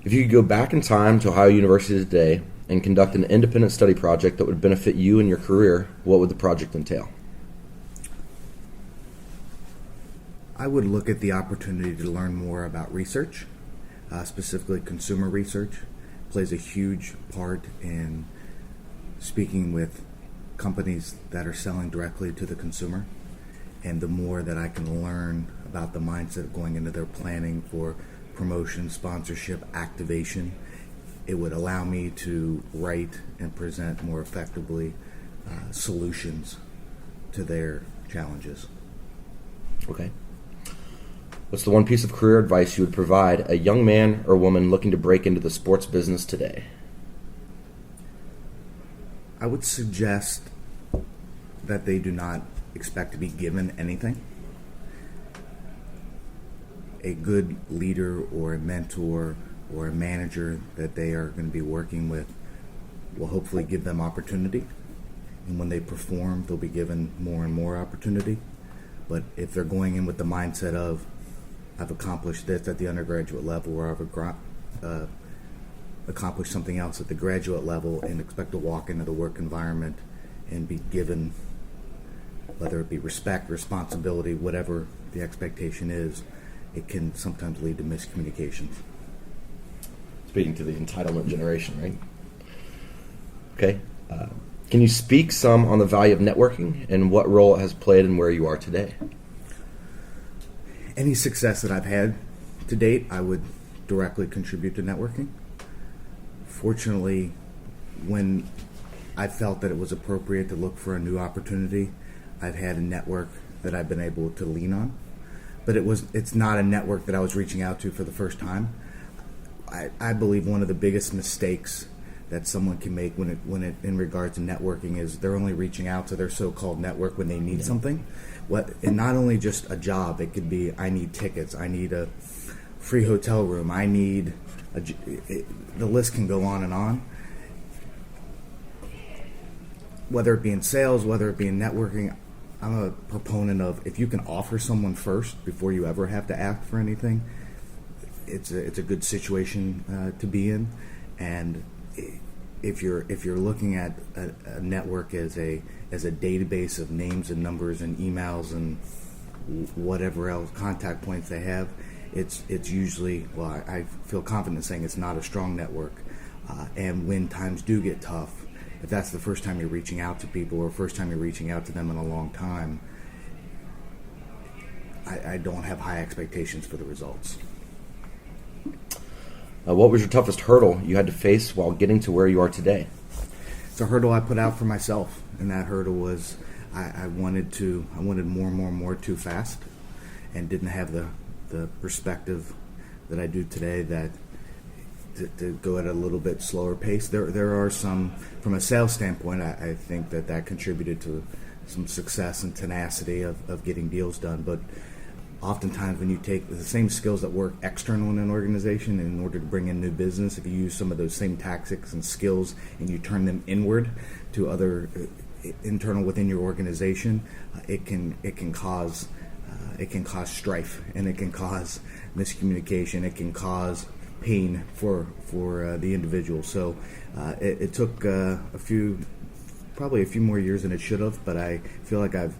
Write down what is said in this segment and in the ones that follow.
If you could go back in time to Ohio University today and conduct an independent study project that would benefit you and your career, what would the project entail? I would look at the opportunity to learn more about research, specifically consumer research. Plays a huge part in speaking with companies that are selling directly to the consumer. And the more that I can learn about the mindset going into their planning for promotion, sponsorship, activation, it would allow me to write and present more effectively solutions to their challenges. Okay. What's the one piece of career advice you would provide a young man or woman looking to break into the sports business today? I would suggest that they do not expect to be given anything. A good leader or a mentor or a manager that they are going to be working with will hopefully give them opportunity. And when they perform, they'll be given more and more opportunity. But if they're going in with the mindset of, I've accomplished this at the undergraduate level, or I've accomplished something else at the graduate level, and expect to walk into the work environment and be given, whether it be respect, responsibility, whatever the expectation is, it can sometimes lead to miscommunications. Speaking to the entitlement generation, right? Okay. Can you speak some on the value of networking and what role it has played in where you are today? Any success that I've had to date, I would directly contribute to networking. Fortunately, when I felt that it was appropriate to look for a new opportunity, I've had a network that I've been able to lean on. But it's not a network that I was reaching out to for the first time. I believe one of the biggest mistakes that someone can make when it in regards to networking is they're only reaching out to their so-called network when they need something. And not only just a job, it could be, I need tickets, I need a free hotel room, the list can go on and on. Whether it be in sales, whether it be in networking, I'm a proponent of, if you can offer someone first before you ever have to ask for anything, it's a good situation to be in. And if you're looking at a network as a database of names and numbers and emails and whatever else contact points they have, it's usually, well, I feel confident saying it's not a strong network. And when times do get tough, if that's the first time you're reaching out to people or first time you're reaching out to them in a long time, I don't have high expectations for the results. What was your toughest hurdle you had to face while getting to where you are today? It's a hurdle I put out for myself, and that hurdle was I wanted more too fast, and didn't have the perspective that I do today that to go at a little bit slower pace. There are some, from a sales standpoint, I think that contributed to some success and tenacity of getting deals done, but oftentimes when you take the same skills that work external in an organization in order to bring in new business, if you use some of those same tactics and skills and you turn them inward to other internal within your organization, it can cause strife, and it can cause miscommunication. It can cause pain for the individual. So it took probably a few more years than it should have, but I feel like I've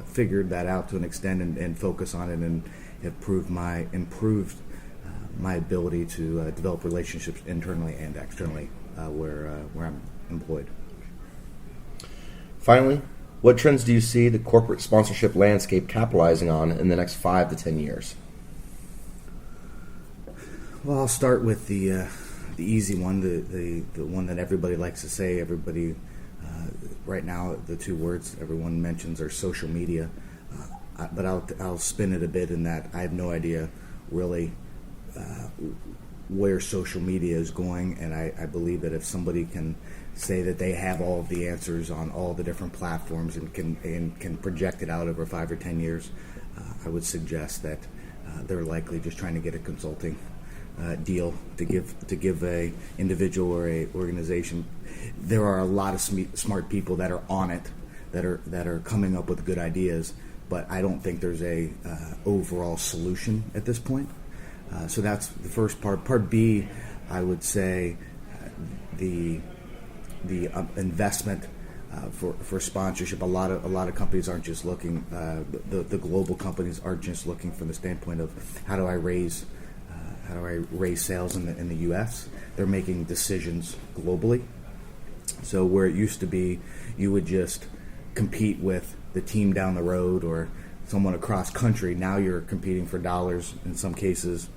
figured that out to an extent and focus on it, and have improved my ability to develop relationships internally and externally where I'm employed. Finally, what trends do you see the corporate sponsorship landscape capitalizing on in the next 5 to 10 years? Well, I'll start with the easy one, the one that everybody likes to say. Everybody right now, the two words everyone mentions are social media, but I'll spin it a bit in that I have no idea really where social media is going, and I believe that if somebody can say that they have all of the answers on all the different platforms and can project it out over 5 or 10 years, I would suggest that they're likely just trying to get a consulting deal to give a individual or a organization. There are a lot of smart people that are on it, that are coming up with good ideas, but I don't think there's a overall solution at this point. So that's the first part. Part B, I would say the investment for sponsorship. A lot of companies aren't just looking. The global companies aren't just looking from the standpoint of how do I raise sales in the U.S. They're making decisions globally. So where it used to be, you would just compete with the team down the road or someone across country. Now you're competing for dollars in some cases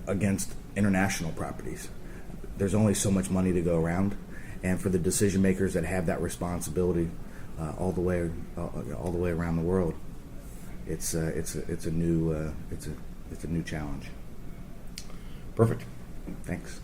against international properties. There's only so much money to go around, and for the decision makers that have that responsibility all the way around the world, it's a new challenge. Perfect. Thanks.